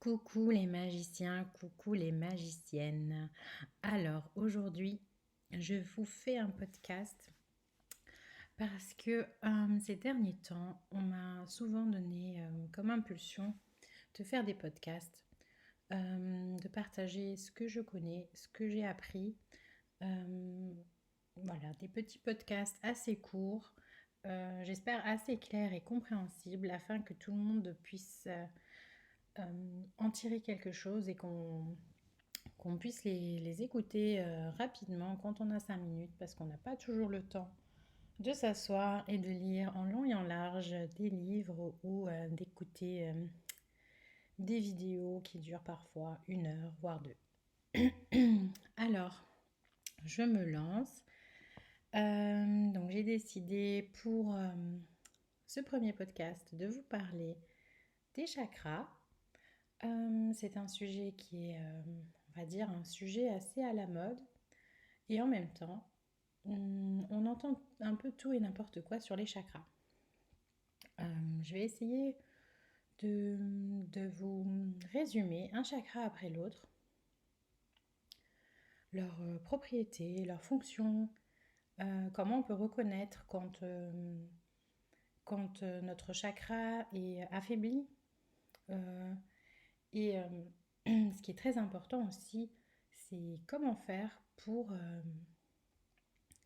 Coucou les magiciens, coucou les magiciennes. Alors aujourd'hui, je vous fais un podcast parce que ces derniers temps, on m'a souvent donné comme impulsion de faire des podcasts, de partager ce que je connais, ce que j'ai appris. Voilà, des petits podcasts assez courts, j'espère assez clairs et compréhensibles afin que tout le monde puisse en tirer quelque chose et qu'on puisse les écouter rapidement quand on a 5 minutes parce qu'on n'a pas toujours le temps de s'asseoir et de lire en long et en large des livres ou d'écouter des vidéos qui durent parfois 1 heure, voire 2. Alors, je me lance. Donc, j'ai décidé pour ce premier podcast de vous parler des chakras. C'est un sujet qui est, on va dire, un sujet assez à la mode. Et en même temps, on entend un peu tout et n'importe quoi sur les chakras. Je vais essayer de vous résumer un chakra après l'autre, leurs propriétés, leurs fonctions, comment on peut reconnaître quand notre chakra est affaibli. Et ce qui est très important aussi, c'est comment faire pour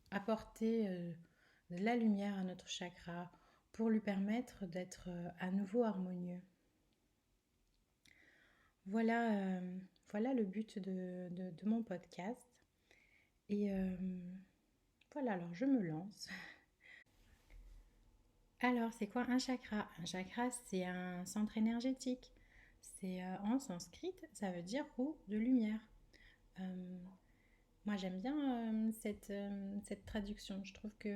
apporter de la lumière à notre chakra, pour lui permettre d'être à nouveau harmonieux. Voilà le but de mon podcast. Et voilà, alors je me lance. Alors, c'est quoi un chakra? Un chakra, c'est un centre énergétique. C'est en sanskrit, ça veut dire roue de lumière. Euh, Moi, j'aime bien cette traduction. Je trouve que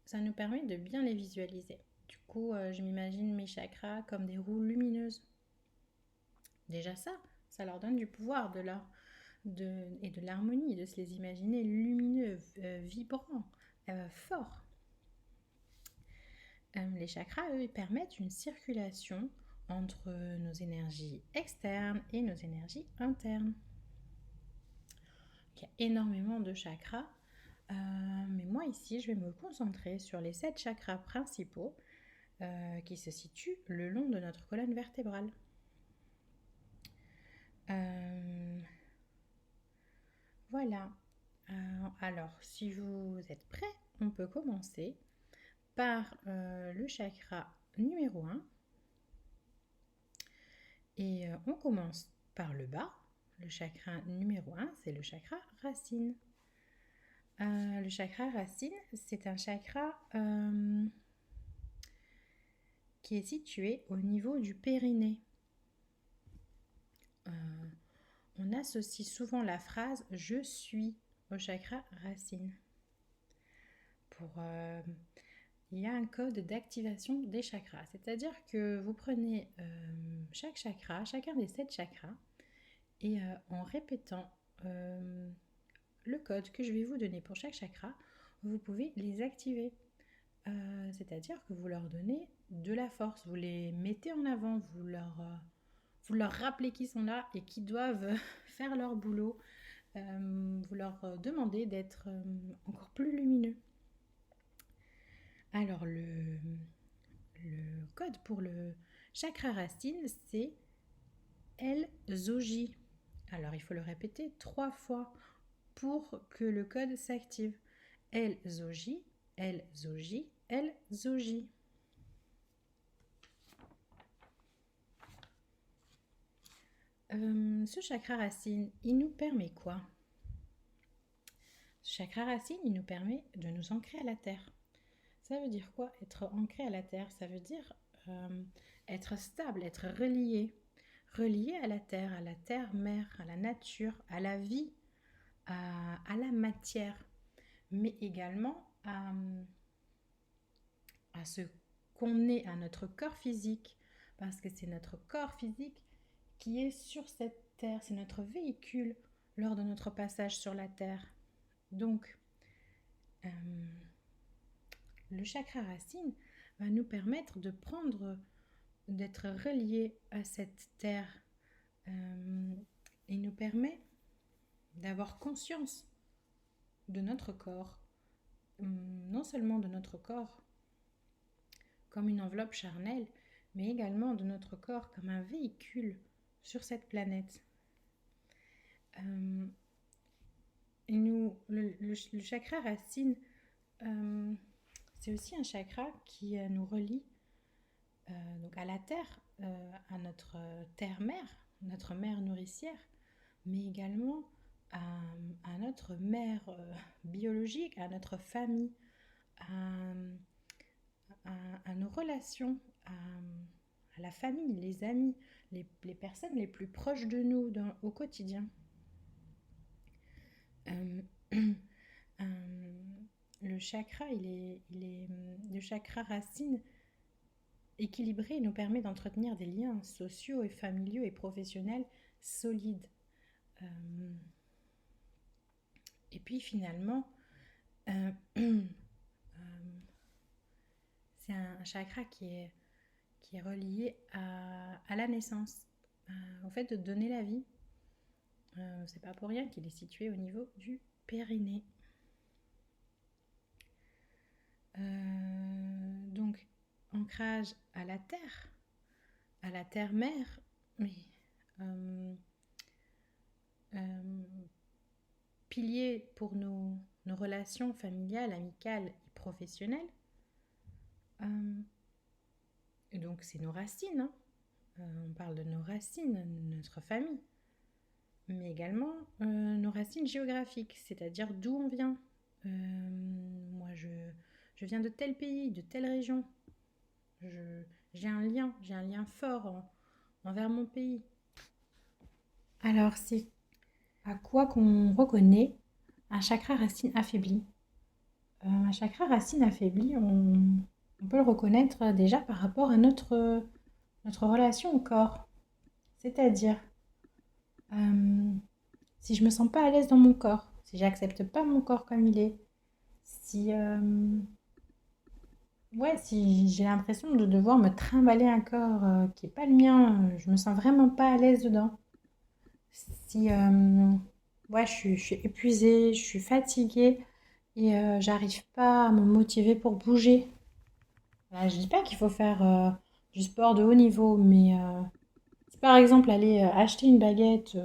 ça nous permet de bien les visualiser. Du coup, je m'imagine mes chakras comme des roues lumineuses. Déjà ça leur donne du pouvoir et de l'harmonie, de se les imaginer lumineux, vibrants, forts. Les chakras, eux, permettent une circulation entre nos énergies externes et nos énergies internes. Il y a énormément de chakras, mais moi ici, je vais me concentrer sur les 7 chakras principaux qui se situent le long de notre colonne vertébrale. Voilà. Alors, si vous êtes prêts, on peut commencer par le chakra numéro 1. Et on commence par le bas. Le chakra numéro 1, c'est le chakra racine. Le chakra racine, c'est un chakra qui est situé au niveau du périnée. On associe souvent la phrase « je suis » au chakra racine. Il y a un code d'activation des chakras, c'est-à-dire que vous prenez chaque chakra, chacun des 7 chakras, et en répétant le code que je vais vous donner pour chaque chakra, vous pouvez les activer. C'est-à-dire que vous leur donnez de la force, vous les mettez en avant, vous leur rappelez qu'ils sont là et qu'ils doivent faire leur boulot. Vous leur demandez d'être encore plus lumineux. Alors le code pour le chakra racine, c'est El-Zoji. Alors il faut le répéter 3 fois pour que le code s'active. El-Zoji, El-Zoji, El-Zoji. Ce chakra racine, il nous permet quoi? Ce chakra racine, il nous permet de nous ancrer à la terre. Ça veut dire quoi, être ancré à la terre? Ça veut dire être stable, être relié. Relié à la terre mère, à la nature, à la vie, à la matière, mais également à ce qu'on est, à notre corps physique, parce que c'est notre corps physique qui est sur cette terre, c'est notre véhicule lors de notre passage sur la terre. Donc, le chakra racine va nous permettre d'être relié à cette terre, Euh, il nous permet d'avoir conscience de notre corps, non seulement de notre corps comme une enveloppe charnelle, mais également de notre corps comme un véhicule sur cette planète. Euh, le chakra racine, c'est aussi un chakra qui nous relie donc à la terre, à notre terre-mère, notre mère nourricière, mais également à notre mère biologique, à notre famille, à, à nos relations, à la famille, les amis, les personnes les plus proches de nous au quotidien. Euh, le chakra, le chakra racine équilibré nous permet d'entretenir des liens sociaux et familiaux et professionnels solides. Euh, et puis finalement, euh, c'est un chakra qui est relié à la naissance, au fait de donner la vie. C'est pas pour rien qu'il est situé au niveau du périnée. Donc, ancrage à la terre-mère, mais euh, euh, pilier pour nos relations familiales, amicales et professionnelles. Et donc, c'est nos racines. Hein. On parle de nos racines, de notre famille. Mais également nos racines géographiques, c'est-à-dire d'où on vient. Moi, je viens de tel pays, de telle région. J'ai un lien fort envers mon pays. Alors, c'est à quoi qu'on reconnaît un chakra racine affaibli. Un chakra racine affaibli, on peut le reconnaître déjà par rapport à notre relation au corps. C'est-à-dire, euh, si je me sens pas à l'aise dans mon corps, si j'accepte pas mon corps comme il est, si, ouais, si j'ai l'impression de devoir me trimballer un corps qui est pas le mien, je me sens vraiment pas à l'aise dedans. Si, ouais, je suis épuisée, je suis fatiguée et j'arrive pas à me motiver pour bouger. Je dis pas qu'il faut faire du sport de haut niveau, mais si par exemple aller acheter une baguette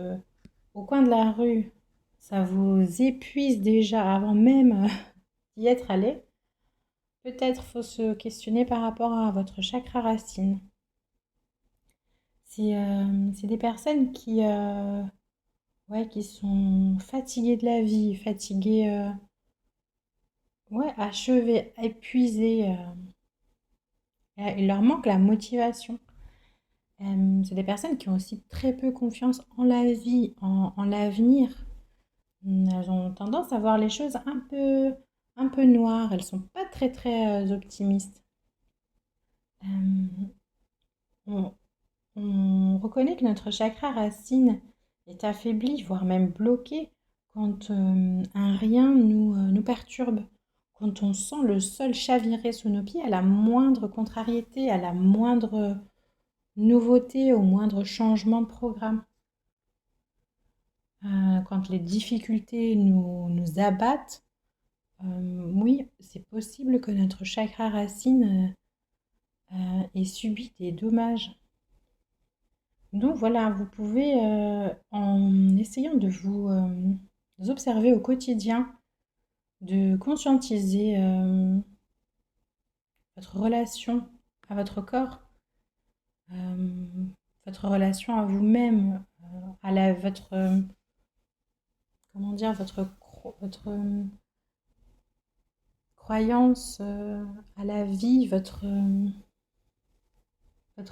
au coin de la rue, ça vous épuise déjà avant même d'y être allé, peut-être faut se questionner par rapport à votre chakra racine. C'est des personnes ouais, qui sont fatiguées de la vie, fatiguées, ouais, achevées, épuisées. Il leur manque la motivation. C'est des personnes qui ont aussi très peu confiance en la vie, en l'avenir. Elles ont tendance à voir les choses un peu noires. Elles sont pas très très optimistes. Euh, on, on reconnaît que notre chakra racine est affaibli, voire même bloqué, quand un rien nous perturbe. Quand on sent le sol chavirer sous nos pieds à la moindre contrariété, à la moindre nouveauté, au moindre changement de programme. Quand les difficultés nous abattent, oui, c'est possible que notre chakra racine ait subi des dommages. Donc voilà, vous pouvez, en essayant de vous observer au quotidien, de conscientiser votre relation à votre corps, euh, votre relation à vous-même, votre, comment dire, votre croyance à la vie, votre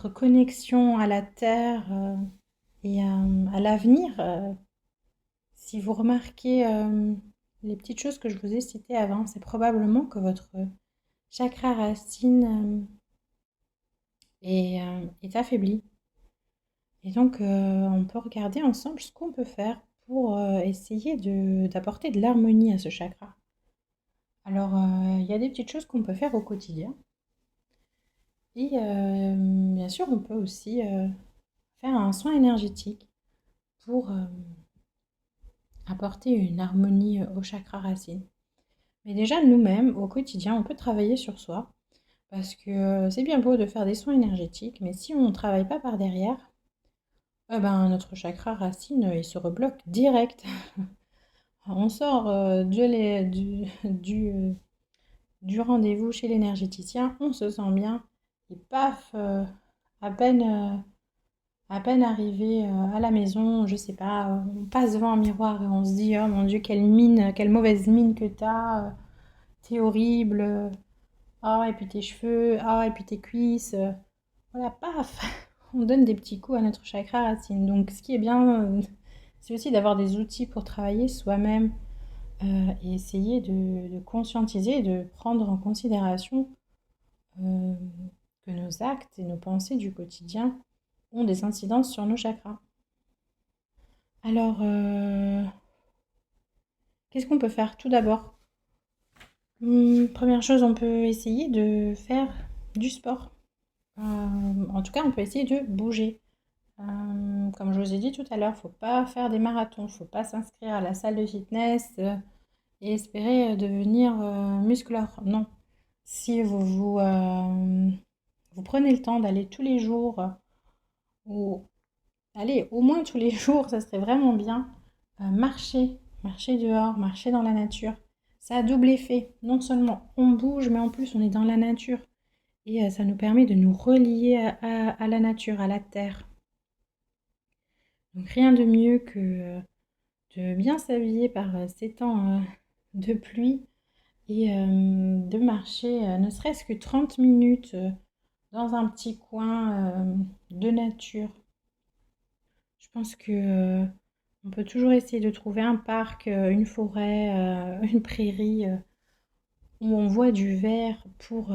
connexion à la terre et à l'avenir. Si vous remarquez les petites choses que je vous ai citées avant, c'est probablement que votre chakra racine est affaibli. Et donc, on peut regarder ensemble ce qu'on peut faire pour essayer d'apporter de l'harmonie à ce chakra. Alors, il y a des petites choses qu'on peut faire au quotidien. Et bien sûr, on peut aussi faire un soin énergétique. pour apporter une harmonie au chakra racine. Mais déjà, nous-mêmes, au quotidien, on peut travailler sur soi. Parce que c'est bien beau de faire des soins énergétiques, mais si on ne travaille pas par derrière, eh ben, notre chakra racine, il se rebloque direct. On sort du rendez-vous chez l'énergéticien, on se sent bien, et paf, à peine, euh, à peine arrivé à la maison, je sais pas, on passe devant un miroir et on se dit, oh mon Dieu, quelle mine, quelle mauvaise mine que t'as, t'es horrible, ah, et puis tes cheveux, ah, et puis tes cuisses. Voilà, paf, on donne des petits coups à notre chakra racine. Donc, ce qui est bien, c'est aussi d'avoir des outils pour travailler soi-même et essayer de conscientiser, de prendre en considération euh, que nos actes et nos pensées du quotidien ont des incidences sur nos chakras. Alors, qu'est-ce qu'on peut faire tout d'abord? Première chose, on peut essayer de faire du sport. En tout cas, on peut essayer de bouger. Comme je vous ai dit tout à l'heure, faut pas faire des marathons, faut pas s'inscrire à la salle de fitness et espérer devenir musclore. Non. Si vous prenez le temps d'aller tous les jours, ou allez, au moins tous les jours, ça serait vraiment bien, marcher dehors, marcher dans la nature. Ça a double effet. Non seulement on bouge, mais en plus on est dans la nature. Et ça nous permet de nous relier à la nature, à la terre. Donc rien de mieux que de bien s'habiller par ces temps de pluie et de marcher ne serait-ce que 30 minutes dans un petit coin de nature. Je pense que on peut toujours essayer de trouver un parc, une forêt, une prairie où on voit du vert pour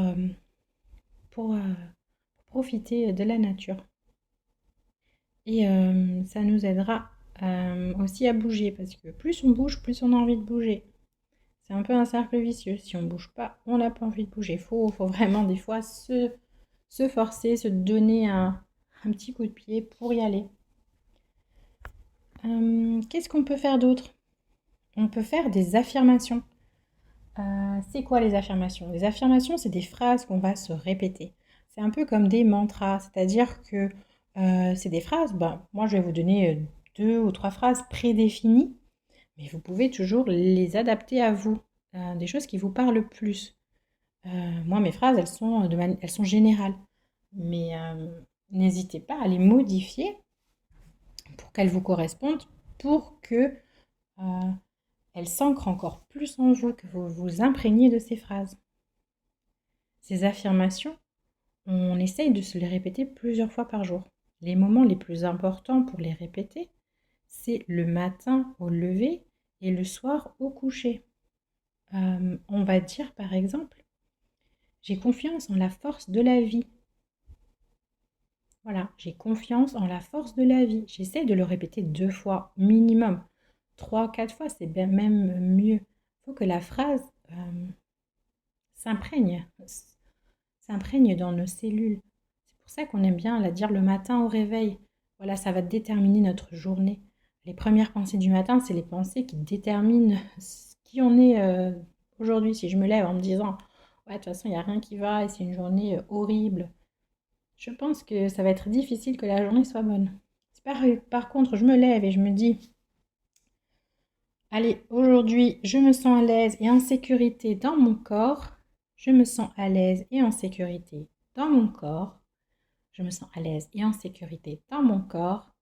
profiter de la nature. Et ça nous aidera aussi à bouger parce que plus on bouge, plus on a envie de bouger. C'est un peu un cercle vicieux. Si on ne bouge pas, on n'a pas envie de bouger. Faut vraiment des fois se forcer, se donner un petit coup de pied pour y aller. Qu'est-ce qu'on peut faire d'autre? On peut faire des affirmations. C'est quoi les affirmations? Les affirmations, c'est des phrases qu'on va se répéter. C'est un peu comme des mantras, c'est-à-dire que c'est des phrases, ben, moi je vais vous donner 2 ou 3 phrases prédéfinies, mais vous pouvez toujours les adapter à vous, des choses qui vous parlent plus. Moi, mes phrases, elles sont générales, mais n'hésitez pas à les modifier pour qu'elles vous correspondent, pour que elles s'ancrent encore plus en vous, que vous vous imprégniez de ces phrases. Ces affirmations, on essaye de se les répéter plusieurs fois par jour. Les moments les plus importants pour les répéter, c'est le matin au lever et le soir au coucher. On va dire par exemple, j'ai confiance en la force de la vie. Voilà, j'ai confiance en la force de la vie. J'essaie de le répéter 2 fois minimum. 3, 4 fois, c'est bien même mieux. Il faut que la phrase s'imprègne, s'imprègne dans nos cellules. C'est pour ça qu'on aime bien la dire le matin au réveil. Voilà, ça va déterminer notre journée. Les premières pensées du matin, c'est les pensées qui déterminent qui on est aujourd'hui. Si je me lève en me disant, ouais, de toute façon, il n'y a rien qui va et c'est une journée horrible, je pense que ça va être difficile que la journée soit bonne. Si par contre, je me lève et je me dis, allez, aujourd'hui, je me sens à l'aise et en sécurité dans mon corps, je me sens à l'aise et en sécurité dans mon corps, je me sens à l'aise et en sécurité dans mon corps.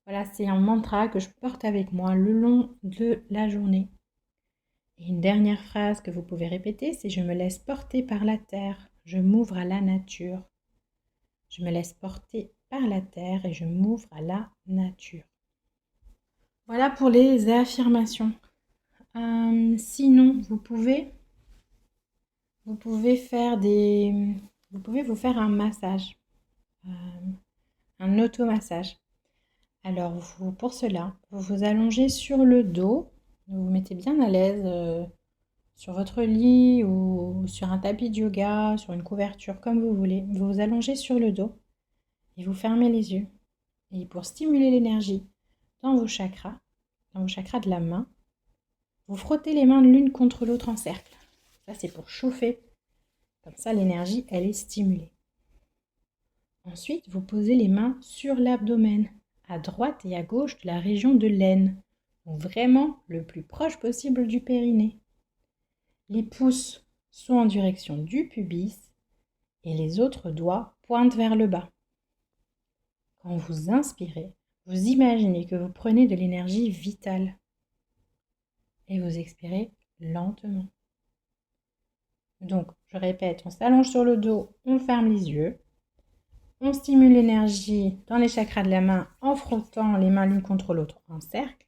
Voilà, c'est un mantra que je porte avec moi le long de la journée. Et une dernière phrase que vous pouvez répéter, c'est je me laisse porter par la terre, je m'ouvre à la nature. Je me laisse porter par la terre et je m'ouvre à la nature. Voilà pour les affirmations. Sinon, vous pouvez vous faire un massage, un automassage. Alors, pour cela, vous vous allongez sur le dos, vous vous mettez bien à l'aise sur votre lit ou sur un tapis de yoga, sur une couverture, comme vous voulez. Vous vous allongez sur le dos et vous fermez les yeux. Et pour stimuler l'énergie, dans vos chakras de la main. Vous frottez les mains l'une contre l'autre en cercle. Ça, c'est pour chauffer. Comme ça, l'énergie, elle est stimulée. Ensuite, vous posez les mains sur l'abdomen, à droite et à gauche de la région de l'aine. Donc vraiment le plus proche possible du périnée. Les pouces sont en direction du pubis et les autres doigts pointent vers le bas. Quand vous inspirez, vous imaginez que vous prenez de l'énergie vitale et vous expirez lentement. Donc, je répète, on s'allonge sur le dos, on ferme les yeux. On stimule l'énergie dans les chakras de la main en frottant les mains l'une contre l'autre en cercle.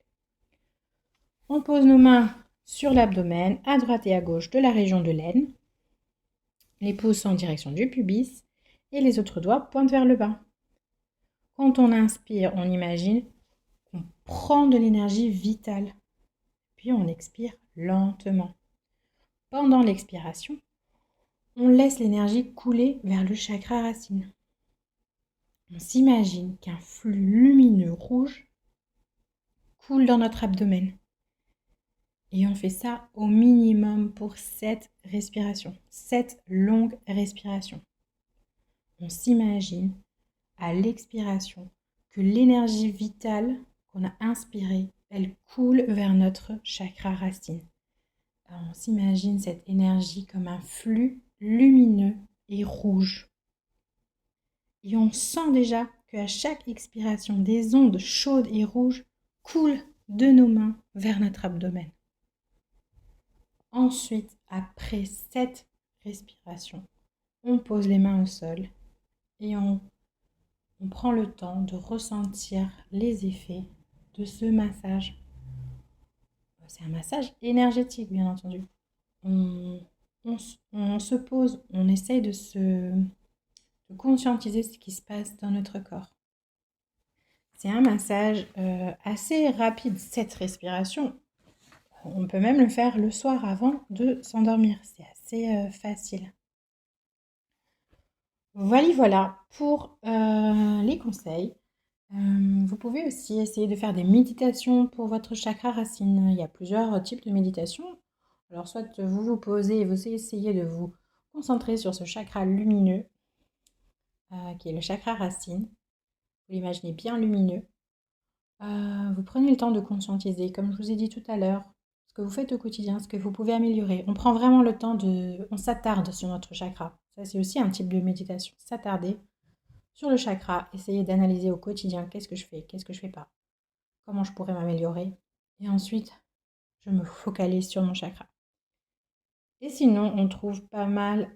On pose nos mains sur l'abdomen, à droite et à gauche de la région de l'aine. Les pouces en direction du pubis et les autres doigts pointent vers le bas. Quand on inspire, on imagine qu'on prend de l'énergie vitale. Puis on expire lentement. Pendant l'expiration, on laisse l'énergie couler vers le chakra racine. On s'imagine qu'un flux lumineux rouge coule dans notre abdomen. Et on fait ça au minimum pour 7 respirations, 7 longues respirations. On s'imagine à l'expiration que l'énergie vitale qu'on a inspirée, elle coule vers notre chakra racine. Alors on s'imagine cette énergie comme un flux lumineux et rouge. Et on sent déjà qu'à chaque expiration, des ondes chaudes et rouges coulent de nos mains vers notre abdomen. Ensuite, après 7 respirations, on pose les mains au sol et on prend le temps de ressentir les effets de ce massage. C'est un massage énergétique, bien entendu. On se pose, on essaye de conscientiser ce qui se passe dans notre corps. C'est un massage assez rapide, 7 respirations. On peut même le faire le soir avant de s'endormir. C'est assez facile. Voilà pour les conseils. Vous pouvez aussi essayer de faire des méditations pour votre chakra racine. Il y a plusieurs types de méditations. Alors soit vous vous posez et vous essayez de vous concentrer sur ce chakra lumineux qui est le chakra racine. Vous l'imaginez bien lumineux. Vous prenez le temps de conscientiser, comme je vous ai dit tout à l'heure, ce que vous faites au quotidien, ce que vous pouvez améliorer. On prend vraiment le temps on s'attarde sur notre chakra. Ça, c'est aussi un type de méditation. S'attarder sur le chakra, essayer d'analyser au quotidien qu'est-ce que je fais pas, comment je pourrais m'améliorer. Et ensuite, je me focalise sur mon chakra. Et sinon, on trouve pas mal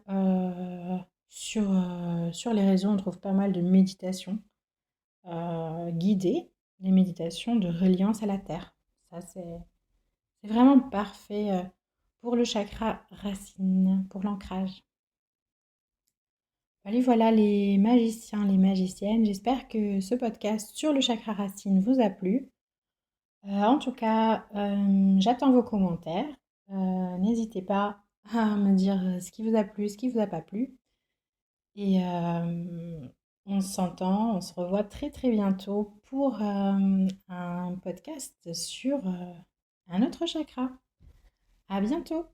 sur les réseaux, on trouve pas mal de méditations guidées, des méditations de reliance à la terre. Ça, c'est vraiment parfait pour le chakra racine, pour l'ancrage. Allez, voilà les magiciens, les magiciennes. J'espère que ce podcast sur le chakra racine vous a plu. En tout cas, j'attends vos commentaires. N'hésitez pas à me dire ce qui vous a plu, ce qui vous a pas plu. Et on s'entend, on se revoit très très bientôt pour un podcast sur un autre chakra. À bientôt!